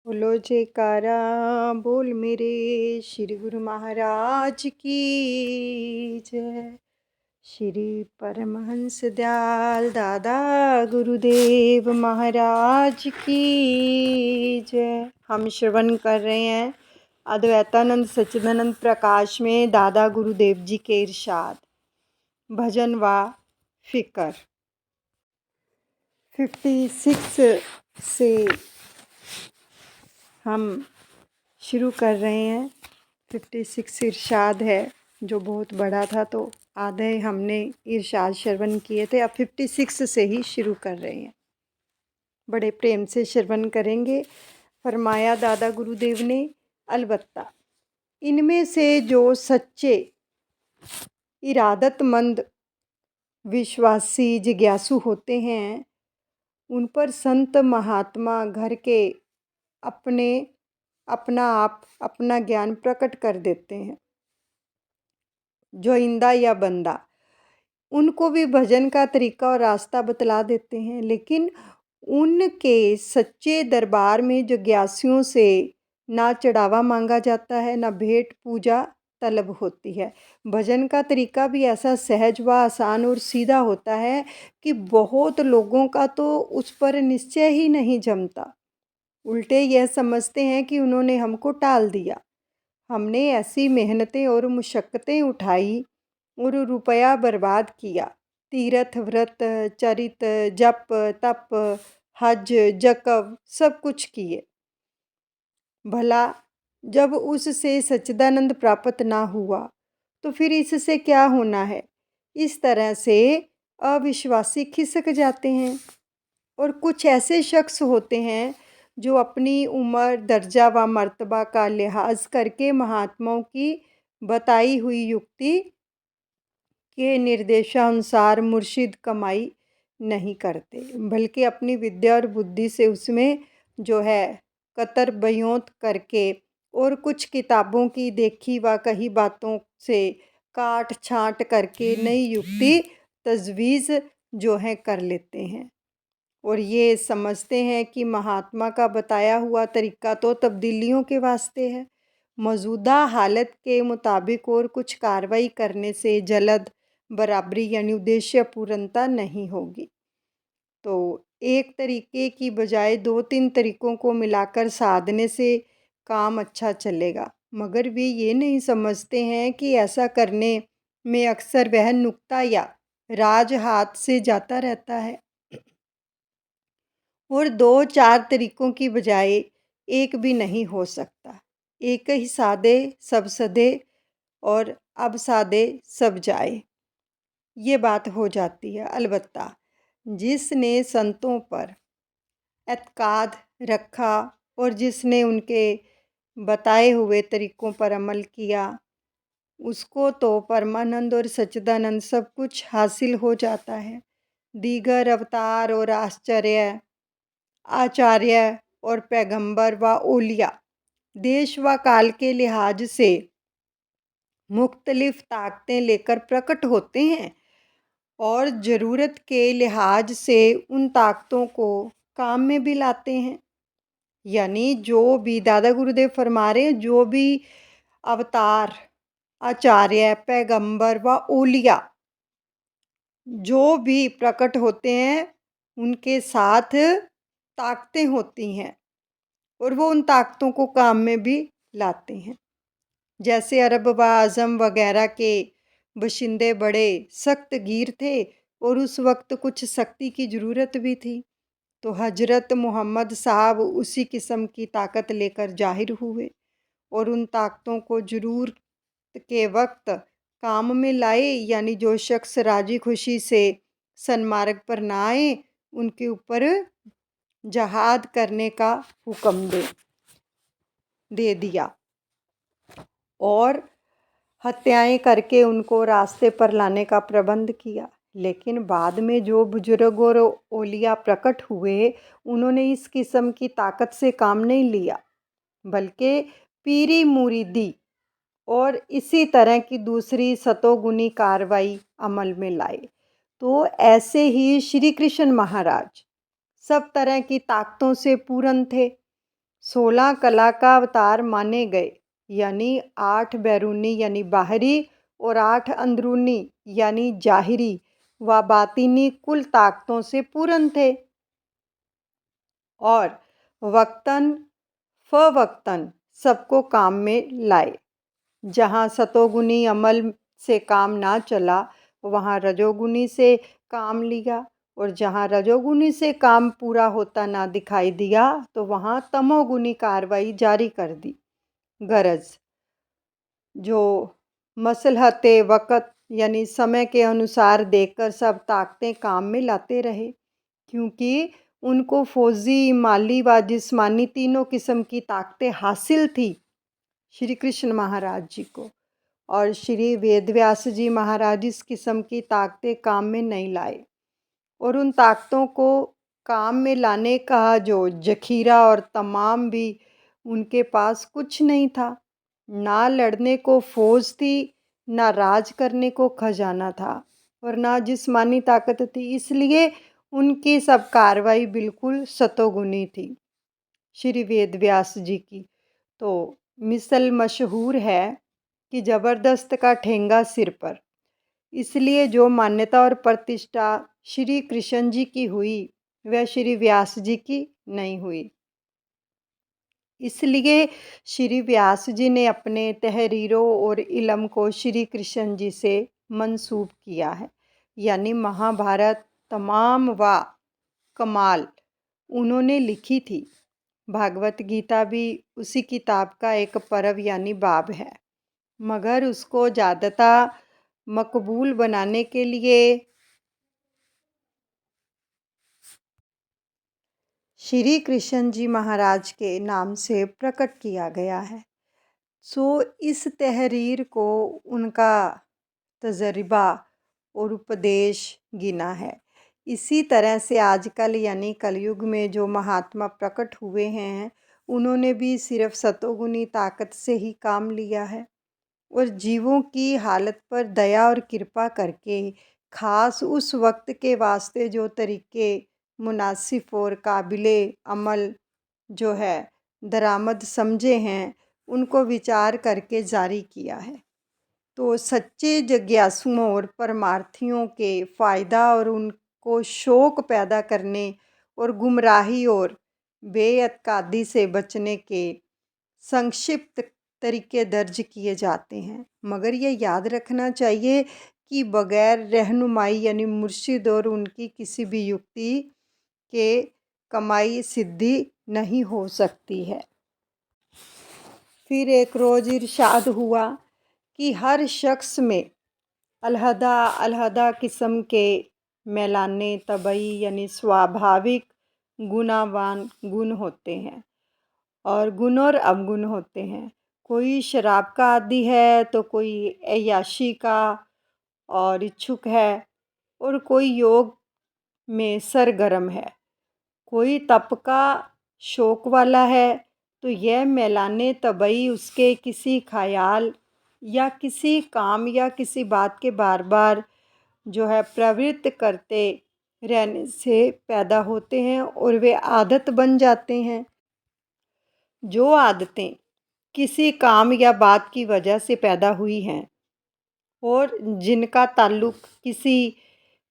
बोलो जयकारा बोल मेरे श्री गुरु महाराज की जय। श्री परमहंस दयाल दादा गुरुदेव महाराज की जय। हम श्रवण कर रहे हैं अद्वैतानंद सच्चिदानंद प्रकाश में दादा गुरुदेव जी के इरशाद। भजन व फिक्र 56 से हम शुरू कर रहे हैं। 56 इरशाद है जो बहुत बड़ा था, तो आधे हमने इरशाद श्रवण किए थे। अब 56 से ही शुरू कर रहे हैं। बड़े प्रेम से श्रवण करेंगे। फरमाया दादा गुरुदेव ने, अलबत्ता इनमें से जो सच्चे इरादतमंद विश्वासी जिज्ञासु होते हैं, उन पर संत महात्मा घर के अपना ज्ञान प्रकट कर देते हैं। जो इंदा या बंदा, उनको भी भजन का तरीका और रास्ता बतला देते हैं, लेकिन उनके सच्चे दरबार में जिज्ञासुओं से ना चढ़ावा मांगा जाता है, ना भेंट पूजा तलब होती है। भजन का तरीका भी ऐसा सहज व आसान और सीधा होता है कि बहुत लोगों का तो उस पर निश्चय ही नहीं जमता। उल्टे यह समझते हैं कि उन्होंने हमको टाल दिया। हमने ऐसी मेहनतें और मुशक्क़तें उठाई और रुपया बर्बाद किया, तीर्थ व्रत चरित जप तप हज जकव सब कुछ किए, भला जब उससे सच्चिदानंद प्राप्त ना हुआ तो फिर इससे क्या होना है। इस तरह से अविश्वासी खिसक जाते हैं। और कुछ ऐसे शख्स होते हैं जो अपनी उम्र दर्जा व मर्तबा का लिहाज करके महात्माओं की बताई हुई युक्ति के निर्देशानुसार मुर्शिद कमाई नहीं करते, बल्कि अपनी विद्या और बुद्धि से उसमें जो है कतर बयोंत करके और कुछ किताबों की देखी व कही बातों से काट छांट करके नई युक्ति तजवीज़ जो है कर लेते हैं। और ये समझते हैं कि महात्मा का बताया हुआ तरीका तो तब्दीलियों के वास्ते है। मौजूदा हालत के मुताबिक और कुछ कार्रवाई करने से जल्द बराबरी यानी उद्देश्य पूर्णता नहीं होगी। तो एक तरीके की बजाय 2-3 तरीकों को मिलाकर साधने से काम अच्छा चलेगा, मगर वे ये नहीं समझते हैं कि ऐसा करने में अक्सर वह नुक्ता या राज हाथ से जाता रहता है और 2-4 तरीकों की बजाय एक भी नहीं हो सकता। एक ही साधे सब सधे और अब साधे सब जाए, ये बात हो जाती है। अलबत्ता जिसने संतों पर एतकाद रखा और जिसने उनके बताए हुए तरीकों पर अमल किया, उसको तो परमानंद और सच्चिदानंद सब कुछ हासिल हो जाता है। दीगर अवतार और आचार्य और पैगंबर व ओलिया देश व काल के लिहाज से मुख्तलिफ ताकतें लेकर प्रकट होते हैं और ज़रूरत के लिहाज से उन ताकतों को काम में भी लाते हैं। यानी जो भी दादा गुरुदेव फरमा रहे हैं, जो भी अवतार आचार्य पैगंबर व ओलिया जो भी प्रकट होते हैं, उनके साथ ताकतें होती हैं और वो उन ताकतों को काम में भी लाते हैं। जैसे अरब व आज़म वगैरह के बशिंदे बड़े सख्त गिर थे और उस वक्त कुछ सख्ती की ज़रूरत भी थी, तो हजरत मोहम्मद साहब उसी किस्म की ताकत लेकर जाहिर हुए और उन ताकतों को ज़रूरत के वक्त काम में लाए। यानी जो शख्स राजी खुशी से सन्मार्ग पर ना आए, उनके ऊपर जहाद करने का हुक्म दे दिया और हत्याएं करके उनको रास्ते पर लाने का प्रबंध किया। लेकिन बाद में जो बुजुर्ग और ओलिया प्रकट हुए, उन्होंने इस किस्म की ताकत से काम नहीं लिया, बल्कि पीरी मुरीदी और इसी तरह की दूसरी सतोगुनी कार्रवाई अमल में लाए। तो ऐसे ही श्री कृष्ण महाराज सब तरह की ताकतों से पूर्ण थे, 16 कला का अवतार माने गए, यानी 8 बैरूनी यानी बाहरी और 8 अंदरूनी यानी जाहिरी व बातिनी कुल ताकतों से पूर्ण थे। और वक्तन फवक्तन सबको काम में लाए। जहाँ सतोगुनी अमल से काम ना चला, वहाँ रजोगुनी से काम लिया, और जहाँ रजोगुनी से काम पूरा होता ना दिखाई दिया, तो वहाँ तमोगुनी कार्रवाई जारी कर दी। गरज जो मसलहत वक़्त यानी समय के अनुसार देखकर सब ताकतें काम में लाते रहे, क्योंकि उनको फौजी, माली व जिस्मानी तीनों किस्म की ताकतें हासिल थी श्री कृष्ण महाराज जी को। और श्री वेदव्यास जी महाराज इस किस्म की ताकतें काम में नहीं लाए, और उन ताकतों को काम में लाने का जो जखीरा और तमाम भी उनके पास कुछ नहीं था। ना लड़ने को फौज थी, ना राज करने को खजाना था, और ना जिस्मानी ताकत थी, इसलिए उनकी सब कार्रवाई बिल्कुल सतोगुनी थी श्री वेदव्यास जी की। तो मिसल मशहूर है कि ज़बरदस्त का ठेंगा सिर पर, इसलिए जो मान्यता और प्रतिष्ठा श्री कृष्ण जी की हुई, वह श्री व्यास जी की नहीं हुई। इसलिए श्री व्यास जी ने अपने तहरीरों और इल्म को श्री कृष्ण जी से मंसूब किया है, यानी महाभारत तमाम व कमाल उन्होंने लिखी थी। भागवत गीता भी उसी किताब का एक पर्व यानी बाब है, मगर उसको ज़्यादातर मकबूल बनाने के लिए श्री कृष्ण जी महाराज के नाम से प्रकट किया गया है। सो इस तहरीर को उनका तजर्बा और उपदेश गिना है। इसी तरह से आजकल यानी कलयुग में जो महात्मा प्रकट हुए हैं, उन्होंने भी सिर्फ सतोगुनी ताकत से ही काम लिया है, और जीवों की हालत पर दया और कृपा करके ख़ास उस वक्त के वास्ते जो तरीके मुनासिब और काबिले अमल जो है दरामद समझे हैं, उनको विचार करके जारी किया है। तो सच्चे जिज्ञासुओं और परमार्थियों के फ़ायदा और उनको शौक़ पैदा करने और गुमराही और बेअतकादी से बचने के संक्षिप्त तरीके दर्ज किए जाते हैं। मगर ये याद रखना चाहिए कि बग़ैर रहनुमाई यानी मुर्शिद और उनकी किसी भी युक्ति के कमाई सिद्धि नहीं हो सकती है। फिर एक रोज़ इरशाद हुआ कि हर शख्स में अलहदा अलहदा किस्म के मैलाने तबई यानी स्वाभाविक गुणावान गुण होते हैं, और गुण और अवगुण होते हैं। कोई शराब का आदी है, तो कोई अय्याशी का और इच्छुक है, और कोई योग में सरगर्म है। कोई तप का शौक़ वाला है, तो यह मैलाने तबई उसके किसी ख़याल या किसी काम या किसी बात के बार बार जो है प्रवृत्त करते रहने से पैदा होते हैं, और वे आदत बन जाते हैं। जो आदतें किसी काम या बात की वजह से पैदा हुई हैं, और जिनका ताल्लुक़ किसी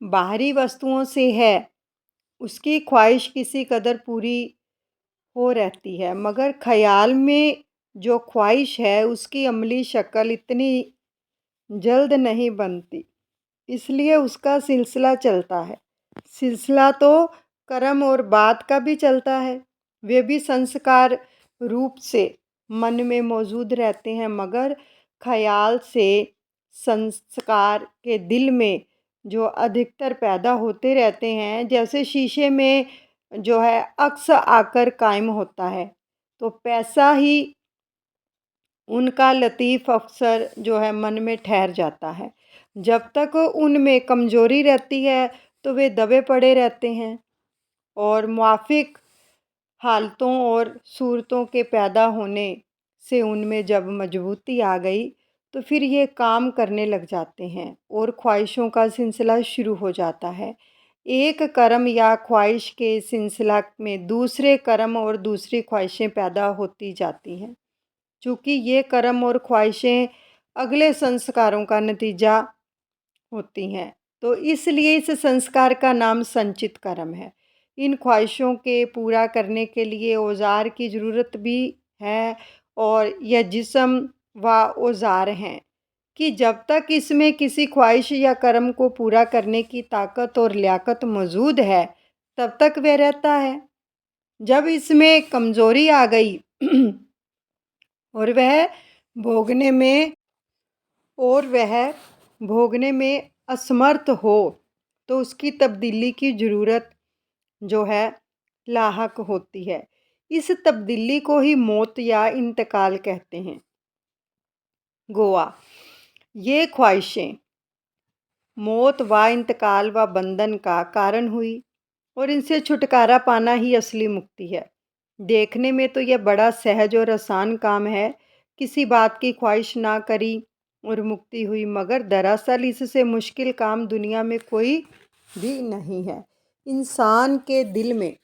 बाहरी वस्तुओं से है, उसकी ख्वाहिश किसी कदर पूरी हो रहती है, मगर ख़याल में जो ख्वाहिश है उसकी अमली शक्ल इतनी जल्द नहीं बनती, इसलिए उसका सिलसिला चलता है। सिलसिला तो कर्म और बात का भी चलता है, वे भी संस्कार रूप से मन में मौजूद रहते हैं, मगर ख़याल से संस्कार के दिल में जो अधिकतर पैदा होते रहते हैं, जैसे शीशे में जो है अक्स आकर कायम होता है, तो पैसा ही उनका लतीफ़ अक्सर जो है मन में ठहर जाता है। जब तक उनमें कमज़ोरी रहती है, तो वे दबे पड़े रहते हैं, और मुआफ़िक हालतों और सूरतों के पैदा होने से उनमें जब मजबूती आ गई, तो फिर ये काम करने लग जाते हैं, और ख्वाहिशों का सिलसिला शुरू हो जाता है। एक कर्म या ख्वाहिश के सिलसिला में दूसरे कर्म और दूसरी ख्वाहिशें पैदा होती जाती हैं। चूँकि ये कर्म और ख्वाहिशें अगले संस्कारों का नतीजा होती हैं, तो इसलिए इस संस्कार का नाम संचित कर्म है। इन ख्वाहिशों के पूरा करने के लिए औज़ार की ज़रूरत भी है, और यह जिस्म व औज़ार हैं कि जब तक इसमें किसी ख्वाहिश या कर्म को पूरा करने की ताकत और लियाकत मौजूद है, तब तक वह रहता है। जब इसमें कमज़ोरी आ गई और वह भोगने में और वह भोगने में असमर्थ हो, तो उसकी तब्दीली की ज़रूरत जो है लाहक होती है। इस तब्दीली को ही मौत या इंतकाल कहते हैं। गोवा, ये ख्वाहिशें मौत व इंतकाल व बंधन का कारण हुई, और इनसे छुटकारा पाना ही असली मुक्ति है। देखने में तो यह बड़ा सहज और आसान काम है, किसी बात की ख्वाहिश ना करी और मुक्ति हुई, मगर दरअसल इससे मुश्किल काम दुनिया में कोई भी नहीं है। इंसान के दिल में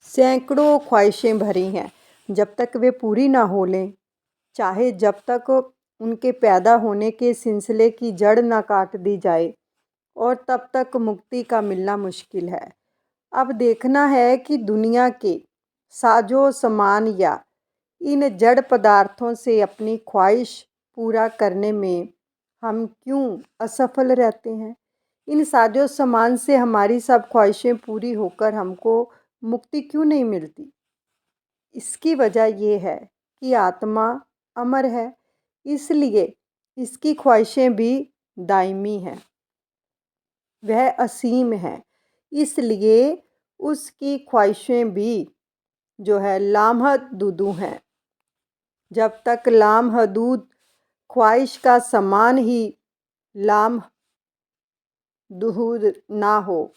सैकड़ों ख्वाहिशें भरी हैं, जब तक वे पूरी ना हो लें, चाहे जब तक उनके पैदा होने के सिलसिले की जड़ ना काट दी जाए, और तब तक मुक्ति का मिलना मुश्किल है। अब देखना है कि दुनिया के साजो सामान या इन जड़ पदार्थों से अपनी ख्वाहिश पूरा करने में हम क्यों असफल रहते हैं। इन साजो सामान से हमारी सब ख्वाहिशें पूरी होकर हमको मुक्ति क्यों नहीं मिलती। इसकी वजह यह है कि आत्मा अमर है, इसलिए इसकी ख्वाहिशें भी दायमी हैं, वह असीम है, इसलिए उसकी ख्वाहिशें भी जो है लामहदूद हैं। जब तक लामहदूद ख्वाहिश का समान ही लामहदूद ना हो,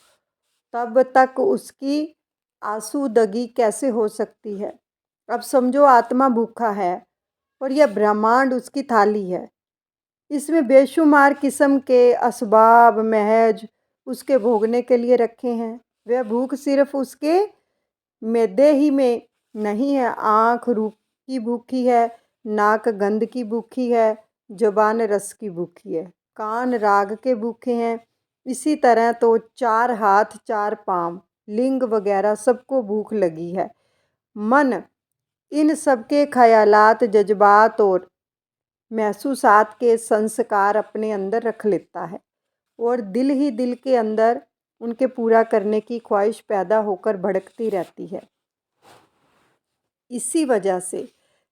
तब तक उसकी आसूदगी कैसे हो सकती है। अब समझो आत्मा भूखा है और यह ब्रह्मांड उसकी थाली है। इसमें बेशुमार किस्म के असबाब महज उसके भोगने के लिए रखे हैं। वह भूख सिर्फ उसके मैदे ही में नहीं है। आँख रूप की भूखी है, नाक गंध की भूखी है, जुबान रस की भूखी है, कान राग के भूखे हैं। इसी तरह तो चार हाथ चार पाँव लिंग वगैरह सबको भूख लगी है। मन इन सबके ख्यालात जज्बात और महसूसात के संस्कार अपने अंदर रख लेता है, और दिल ही दिल के अंदर उनके पूरा करने की ख्वाहिश पैदा होकर भड़कती रहती है। इसी वजह से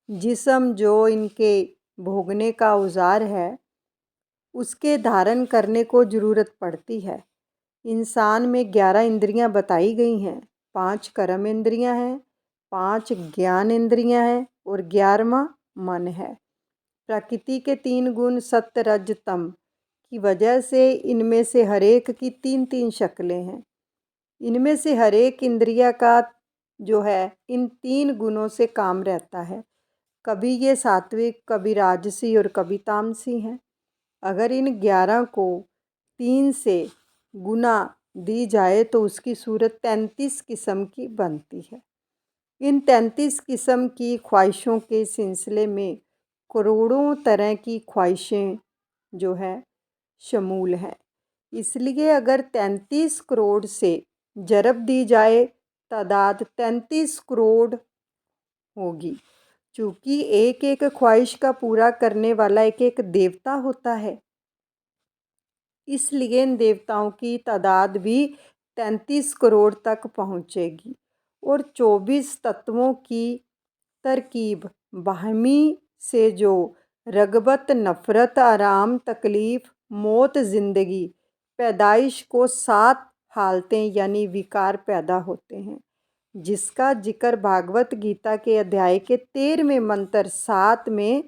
जिस्म जो इनके भोगने का औजार है, उसके धारण करने को ज़रूरत पड़ती है। इंसान में 11 इंद्रियां बताई गई हैं। 5 कर्म इंद्रियां हैं, 5 ज्ञान इंद्रियां हैं, और 11वां मन है। प्रकृति के 3 गुण सत्व रज तम की वजह से इनमें से हर एक की 3-3 शक्लें हैं। इनमें से हर एक इंद्रिया का जो है इन 3 गुणों से काम रहता है। कभी ये सात्विक, कभी राजसी और कभी तामसी हैं। अगर इन 11 को 3 से गुना दी जाए तो उसकी सूरत 33 किस्म की बनती है। इन 33 किस्म की ख्वाहिशों के सिलसिले में करोड़ों तरह की ख्वाहिशें जो है शमूल हैं। इसलिए अगर 33 करोड़ से ज़रब दी जाए, तादाद 33 करोड़ होगी। चूँकि एक एक ख्वाहिश का पूरा करने वाला एक एक देवता होता है, इसलिए इन देवताओं की तादाद भी 33 करोड़ तक पहुँचेगी। और 24 तत्वों की तरकीब बाहमी से जो रगबत, नफ़रत, आराम, तकलीफ़, मौत, ज़िंदगी, पैदाइश को 7 हालतें यानी विकार पैदा होते हैं, जिसका जिक्र भागवत गीता के अध्याय के 13वें मंत्र 7 में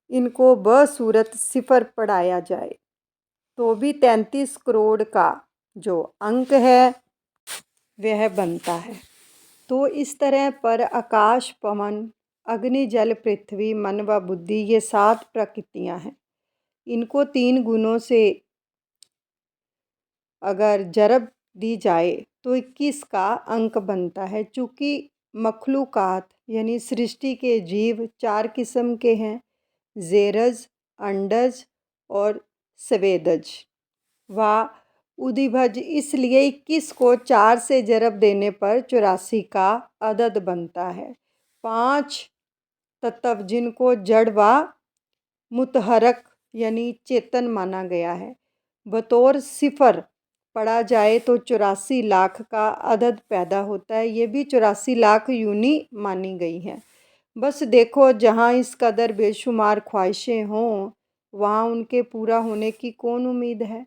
इनको बसूरत सिफर पढ़ाया जाए तो भी 33 करोड़ का जो अंक है वह बनता है। तो इस तरह पर आकाश, पवन, अग्नि, जल, पृथ्वी, मन व बुद्धि ये 7 प्रकृतियाँ हैं। इनको 3 गुणों से अगर ज़रब दी जाए तो 21 का अंक बनता है। चूँकि मखलूक़ात यानी सृष्टि के जीव 4 किस्म के हैं, ज़ेरज, अंडज और स्वेदज व उदिभज, इसलिए 21 को 4 से ज़रब देने पर 84 का अदद बनता है। 5 तत्व जिनको जड़ व मुतहरक यानी चेतन माना गया है, बतौर सिफर पढ़ा जाए तो 84 लाख का अदद पैदा होता है। ये भी 84 लाख यूनी मानी गई हैं। बस देखो, जहाँ इस कदर बेशुमार ख्वाहिशें हों वहाँ उनके पूरा होने की कौन उम्मीद है।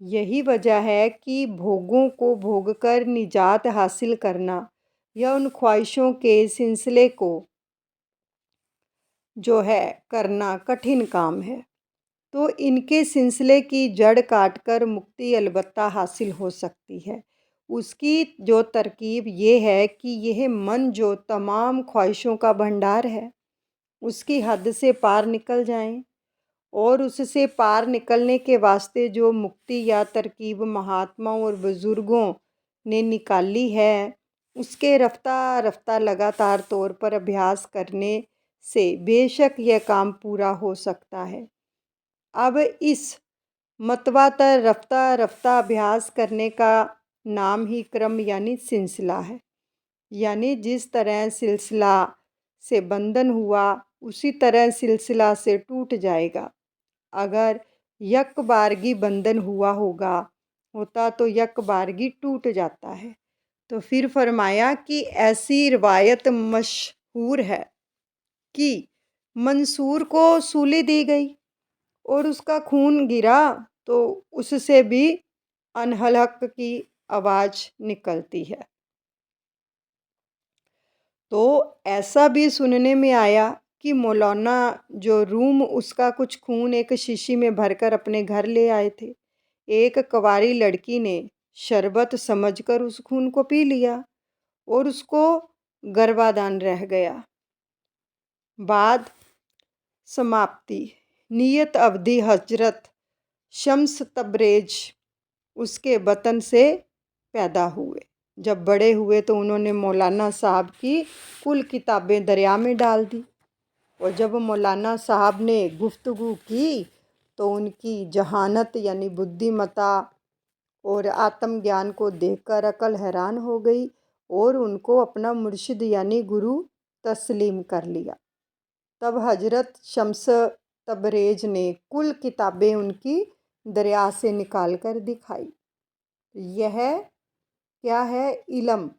यही वजह है कि भोगों को भोगकर निजात हासिल करना या उन ख्वाहिशों के सिलसिले को जो है करना कठिन काम है। तो इनके सिलसिले की जड़ काटकर मुक्ति अलबत्ता हासिल हो सकती है। उसकी जो तरकीब ये है कि यह मन जो तमाम ख्वाहिशों का भंडार है, उसकी हद से पार निकल जाएं, और उससे पार निकलने के वास्ते जो मुक्ति या तरकीब महात्माओं और बुज़ुर्गों ने निकाली है, उसके रफ्ता रफ्ता लगातार तौर पर अभ्यास करने से बेशक यह काम पूरा हो सकता है। अब इस मतवातर रफ्ता रफ्ता अभ्यास करने का नाम ही क्रम यानी सिलसिला है। यानी जिस तरह सिलसिला से बंधन हुआ, उसी तरह सिलसिला से टूट जाएगा। अगर यक बारगी बंधन हुआ होता तो यक बारगी टूट जाता है। तो फिर फरमाया कि ऐसी रिवायत मशहूर है कि मंसूर को सूली दी गई और उसका खून गिरा तो उससे भी अनहलक की आवाज़ निकलती है। तो ऐसा भी सुनने में आया कि मौलाना जो रूम उसका कुछ खून एक शीशी में भरकर अपने घर ले आए थे। एक कवारी लड़की ने शरबत समझकर उस खून को पी लिया और उसको गर्भाधान रह गया। बाद समाप्ति नियत अवधि हजरत शम्स तबरेज उसके वतन से पैदा हुए। जब बड़े हुए तो उन्होंने मौलाना साहब की कुल किताबें दरिया में डाल दी, और जब मौलाना साहब ने गुफ्तगू की तो उनकी जहानत यानी बुद्धिमता और आत्मज्ञान को देखकर अकल हैरान हो गई और उनको अपना मुर्शिद यानी गुरु तस्लीम कर लिया। तब हजरत शम्स तबरेज ने कुल किताबें उनकी दरिया से निकाल कर दिखाई। यह क्या है? इल्म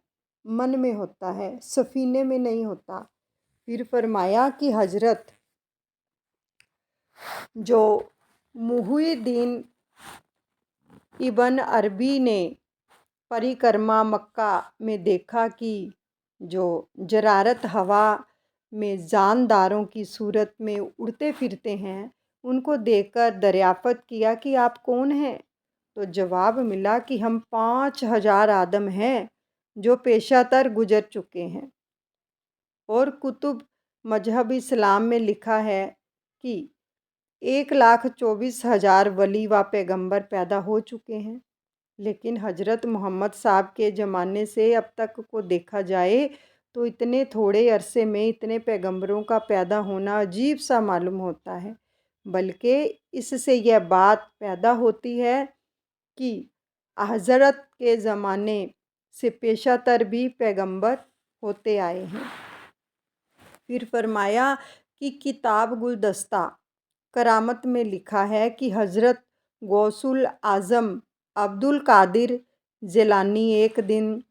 मन में होता है, सफ़ीने में नहीं होता। फिर फरमाया कि हजरत जो मुहिउद्दीन इब्न अरबी ने परिक्रमा मक्का में देखा कि जो जरारत हवा में जानदारों की सूरत में उड़ते फिरते हैं, उनको देखकर दरियाफ़त किया कि आप कौन हैं? तो जवाब मिला कि हम 5000 आदम हैं जो पेशातर गुजर चुके हैं। और कुतुब मजहब इस्लाम में लिखा है कि 1,24,000 वली व पैगंबर पैदा हो चुके हैं। लेकिन हजरत मोहम्मद साहब के ज़माने से अब तक को देखा जाए तो इतने थोड़े अरसे में इतने पैगंबरों का पैदा होना अजीब सा मालूम होता है। बल्कि इससे यह बात पैदा होती है कि हजरत के ज़माने से पेशातर भी पैगंबर होते आए हैं। फिर फरमाया कि किताब गुलदस्ता करामत में लिखा है कि हजरत गौसुल आज़म अब्दुल कादिर जिलानी एक दिन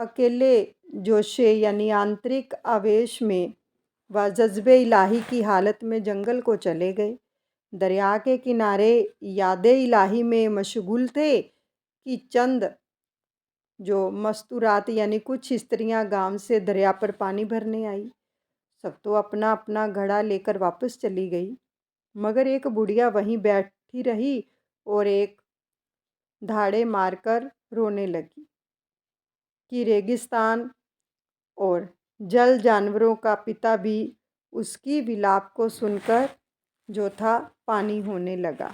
अकेले जोशे यानी आंतरिक आवेश में व जज्बे इलाही की हालत में जंगल को चले गए। दरिया के किनारे याद इलाही में मशगूल थे कि चंद जो मस्तूरात यानी कुछ स्त्रियां गांव से दरिया पर पानी भरने आई। सब तो अपना अपना घड़ा लेकर वापस चली गई, मगर एक बुढ़िया वहीं बैठी रही और एक धाड़े मारकर रोने लगी कि रेगिस्तान और जल जानवरों का पिता भी उसकी विलाप को सुनकर जो था पानी होने लगा।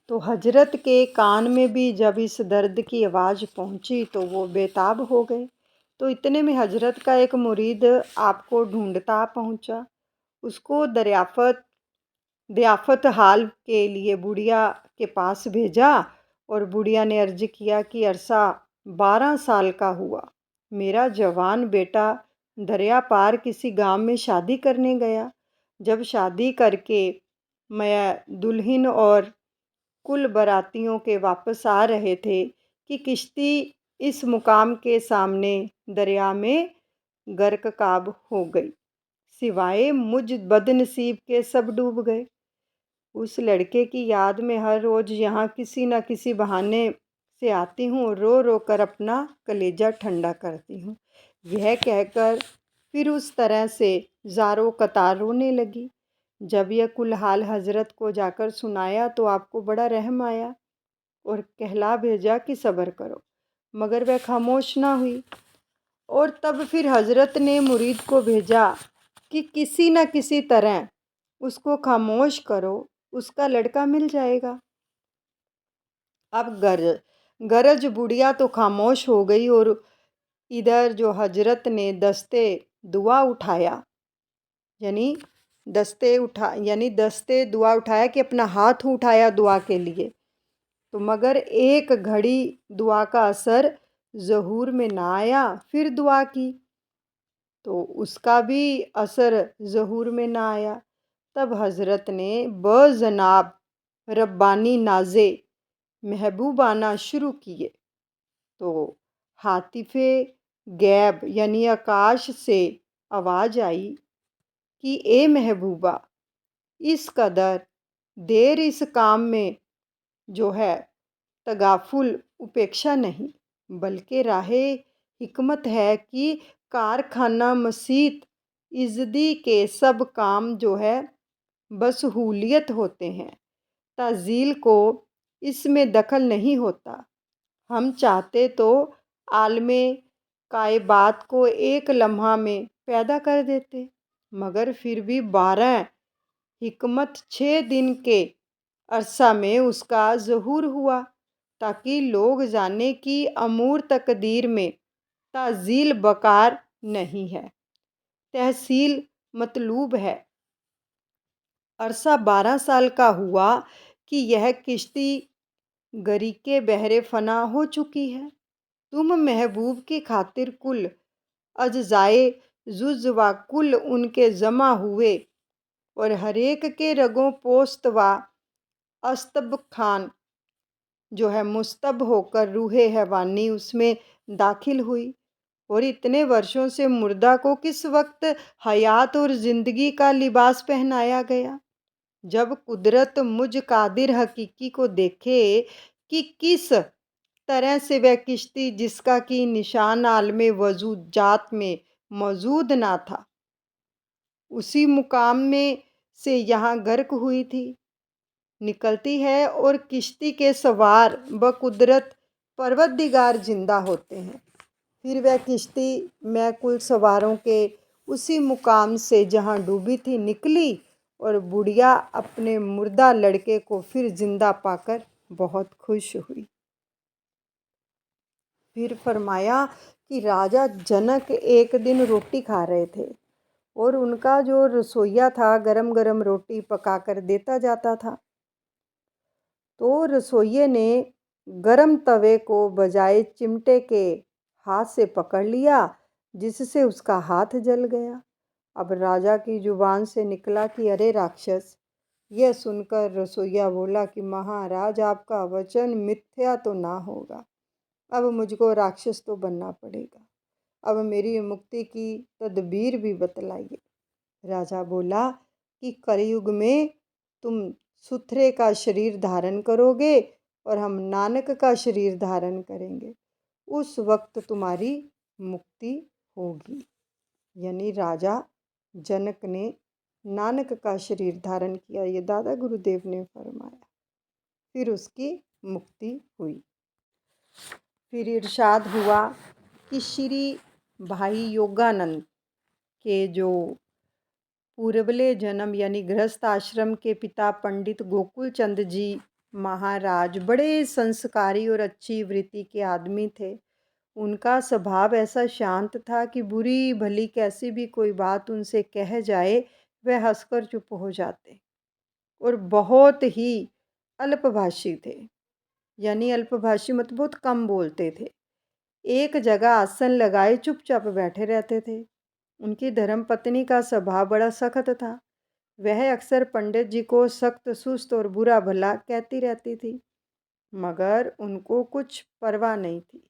तो हजरत के कान में भी जब इस दर्द की आवाज़ पहुंची तो वो बेताब हो गए। तो इतने में हजरत का एक मुरीद आपको ढूंढता पहुंचा। उसको दरियाफ़त ज़ियाफ़त हाल के लिए बुढ़िया के पास भेजा और बुढ़िया ने अर्ज़ किया कि अरसा 12 साल का हुआ। मेरा जवान बेटा दरिया पार किसी गांव में शादी करने गया। जब शादी करके मैं दुल्हन और कुल बारातियों के वापस आ रहे थे कि किश्ती इस मुकाम के सामने दरिया में गर्क-काब हो गई। सिवाय मुझ बदनसीब के सब डूब गए। उस लड़के की याद में हर रोज़ यहाँ किसी न किसी बहाने से आती हूँ और रो रो कर अपना कलेजा ठंडा करती हूँ। यह कहकर फिर उस तरह से ज़ारो कतार रोने लगी। जब यह कुल हाल हजरत को जाकर सुनाया तो आपको बड़ा रहम आया और कहला भेजा कि सब्र करो, मगर वह खामोश ना हुई। और तब फिर हजरत ने मुरीद को भेजा कि किसी न किसी तरह उसको खामोश करो, उसका लड़का मिल जाएगा। अब गरज बुढ़िया तो खामोश हो गई और इधर जो हजरत ने दस्ते दुआ उठाया, यानी दस्ते दुआ उठाया कि अपना हाथ उठाया दुआ के लिए, तो मगर एक घड़ी दुआ का असर ज़हूर में ना आया। फिर दुआ की तो उसका भी असर ज़हूर में ना आया। तब हजरत ने बजनाब रब्बानी नाज़े महबूबाना शुरू किए। तो हातिफ़े गैब यानी आकाश से आवाज़ आई कि ए महबूबा, इस कदर देर इस काम में जो है तगाफुल उपेक्षा नहीं, बल्कि राहे हिकमत है कि कारखाना मसीत इज़्ज़दी के सब काम जो है बसहूलियत होते हैं। ताज़ील को इसमें दखल नहीं होता। हम चाहते तो आलमे कायबात को एक लम्हा में पैदा कर देते, मगर फिर भी 12 हिकमत 6 दिन के अरसा में उसका ज़हूर हुआ, ताकि लोग जाने कि अमूर तकदीर में ताज़ील बकार नहीं है, तहसील मतलूब है। अरसा 12 साल का हुआ कि यह किश्ती गरीके बहरे फना हो चुकी है। तुम महबूब की खातिर कुल अज्जाए जुज़ व कुल उनके जमा हुए और हरेक के रगों पोस्त व अस्तब खान जो है मुस्तब होकर रूहे हैवानी उसमें दाखिल हुई। और इतने वर्षों से मुर्दा को किस वक्त हयात और ज़िंदगी का लिबास पहनाया गया। जब कुदरत मुझ कादिर हकीकी को देखे कि किस तरह से वह किश्ती जिसका कि निशान आलमे वजूद जात में मौजूद ना था, उसी मुकाम में से यहाँ गर्क हुई थी, निकलती है और किश्ती के सवार बकुदरत परवरदिगार जिंदा होते हैं। फिर वह किश्ती मैं कुल सवारों के उसी मुकाम से जहाँ डूबी थी निकली और बुढ़िया अपने मुर्दा लड़के को फिर जिंदा पाकर बहुत खुश हुई। फिर फरमाया कि राजा जनक एक दिन रोटी खा रहे थे और उनका जो रसोइया था गरम गरम रोटी पका कर देता जाता था। तो रसोइये ने गरम तवे को बजाय चिमटे के हाथ से पकड़ लिया, जिससे उसका हाथ जल गया। अब राजा की जुबान से निकला कि अरे राक्षस। यह सुनकर रसोइया बोला कि महाराज, आपका वचन मिथ्या तो ना होगा। अब मुझको राक्षस तो बनना पड़ेगा। अब मेरी मुक्ति की तदबीर भी बतलाइए। राजा बोला कि कलयुग में तुम सुथरे का शरीर धारण करोगे और हम नानक का शरीर धारण करेंगे, उस वक्त तुम्हारी मुक्ति होगी। यानी राजा जनक ने नानक का शरीर धारण किया, ये दादा गुरुदेव ने फरमाया। फिर उसकी मुक्ति हुई। फिर इरशाद हुआ कि श्री भाई योगानंद के जो पूर्वले जन्म यानी गृहस्थ आश्रम के पिता पंडित गोकुल चंद जी महाराज बड़े संस्कारी और अच्छी वृत्ति के आदमी थे। उनका स्वभाव ऐसा शांत था कि बुरी भली कैसी भी कोई बात उनसे कह जाए वह हंसकर चुप हो जाते, और बहुत ही अल्पभाषी थे। यानी अल्पभाषी मतलब बहुत कम बोलते थे। एक जगह आसन लगाए चुपचाप बैठे रहते थे। उनकी धर्मपत्नी का स्वभाव बड़ा सख्त था। वह अक्सर पंडित जी को सख्त सुस्त और बुरा भला कहती रहती थी, मगर उनको कुछ परवाह नहीं थी।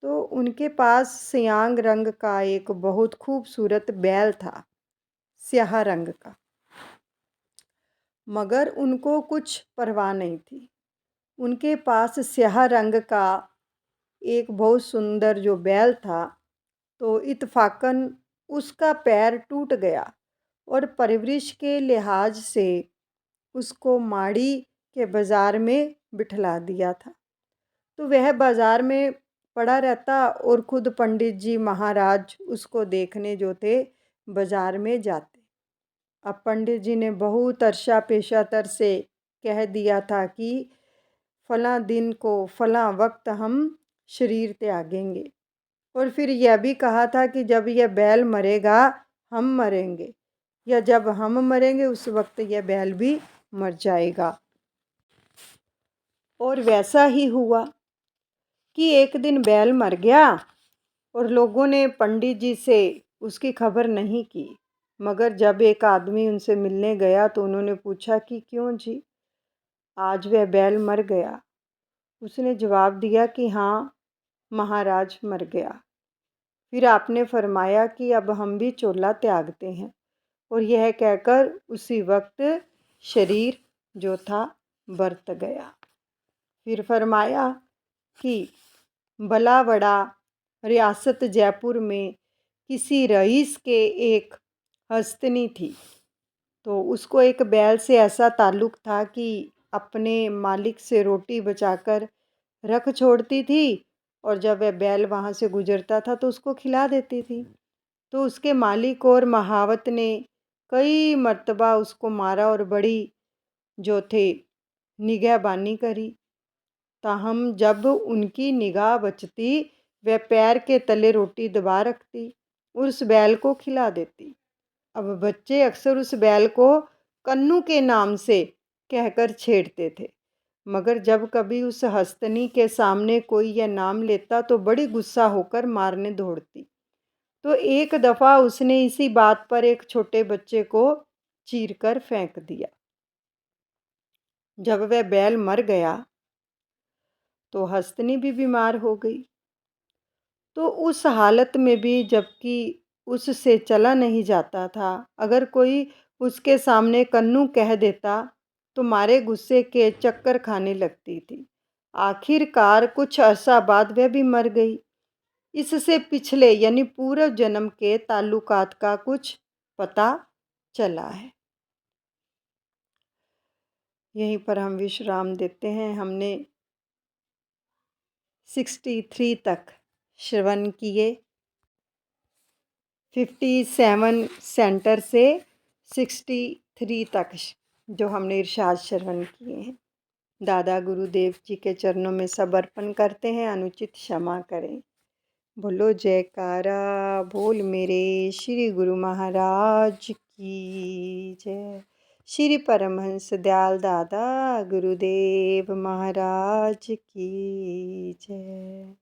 तो उनके पास सियांग रंग का एक बहुत खूबसूरत बैल था, स्याह रंग का, मगर उनको कुछ परवाह नहीं थी। उनके पास स्याह रंग का एक बहुत सुंदर जो बैल था, तो इत्फाकन उसका पैर टूट गया और परवरिश के लिहाज से उसको माड़ी के बाज़ार में बिठला दिया था। तो वह बाज़ार में पड़ा रहता और ख़ुद पंडित जी महाराज उसको देखने जो थे बाज़ार में जाते। अब पंडित जी ने बहुत अरसा पेशातर से कह दिया था कि फलां दिन को फलां वक्त हम शरीर त्यागेंगे, और फिर यह भी कहा था कि जब यह बैल मरेगा हम मरेंगे, या जब हम मरेंगे उस वक्त यह बैल भी मर जाएगा। और वैसा ही हुआ कि एक दिन बैल मर गया और लोगों ने पंडित जी से उसकी खबर नहीं की। मगर जब एक आदमी उनसे मिलने गया तो उन्होंने पूछा कि क्यों जी, आज वह बैल मर गया? उसने जवाब दिया कि हाँ महाराज, मर गया। फिर आपने फरमाया कि अब हम भी चोला त्यागते हैं, और यह कहकर उसी वक्त शरीर जो था बरत गया। फिर फरमाया कि भला बड़ा रियासत जयपुर में किसी रईस के एक हस्तनी थी, तो उसको एक बैल से ऐसा ताल्लुक़ था कि अपने मालिक से रोटी बचाकर रख छोड़ती थी, और जब वह बैल वहाँ से गुजरता था तो उसको खिला देती थी। तो उसके मालिक और महावत ने कई मर्तबा उसको मारा और बड़ी जो थे निगहबानी करी। ताहम जब उनकी निगाह बचती वह पैर के तले रोटी दबा रखती और उस बैल को खिला देती। अब बच्चे अक्सर उस बैल को कन्नू के नाम से कहकर छेड़ते थे, मगर जब कभी उस हस्तनी के सामने कोई यह नाम लेता तो बड़ी गुस्सा होकर मारने दौड़ती। तो एक दफ़ा उसने इसी बात पर एक छोटे बच्चे को चीरकर फेंक दिया। जब वह बैल मर गया तो हस्तनी भी बीमार हो गई। तो उस हालत में भी, जबकि उससे चला नहीं जाता था, अगर कोई उसके सामने कन्नू कह देता तो मारे गुस्से के चक्कर खाने लगती थी। आखिरकार कुछ अरसा बाद वह भी मर गई। इससे पिछले यानी पूर्व जन्म के ताल्लुकात का कुछ पता चला है। यहीं पर हम विश्राम देते हैं। हमने 63 तक श्रवण किए। 57 सेंटर से 63 तक जो हमने इरशाद श्रवण किए हैं। दादा गुरुदेव जी के चरणों में सब अर्पण करते हैं, अनुचित क्षमा करें। बोलो जयकारा बोल मेरे श्री गुरु महाराज की जय। श्री परमहंस दयाल दादा गुरुदेव महाराज की जय।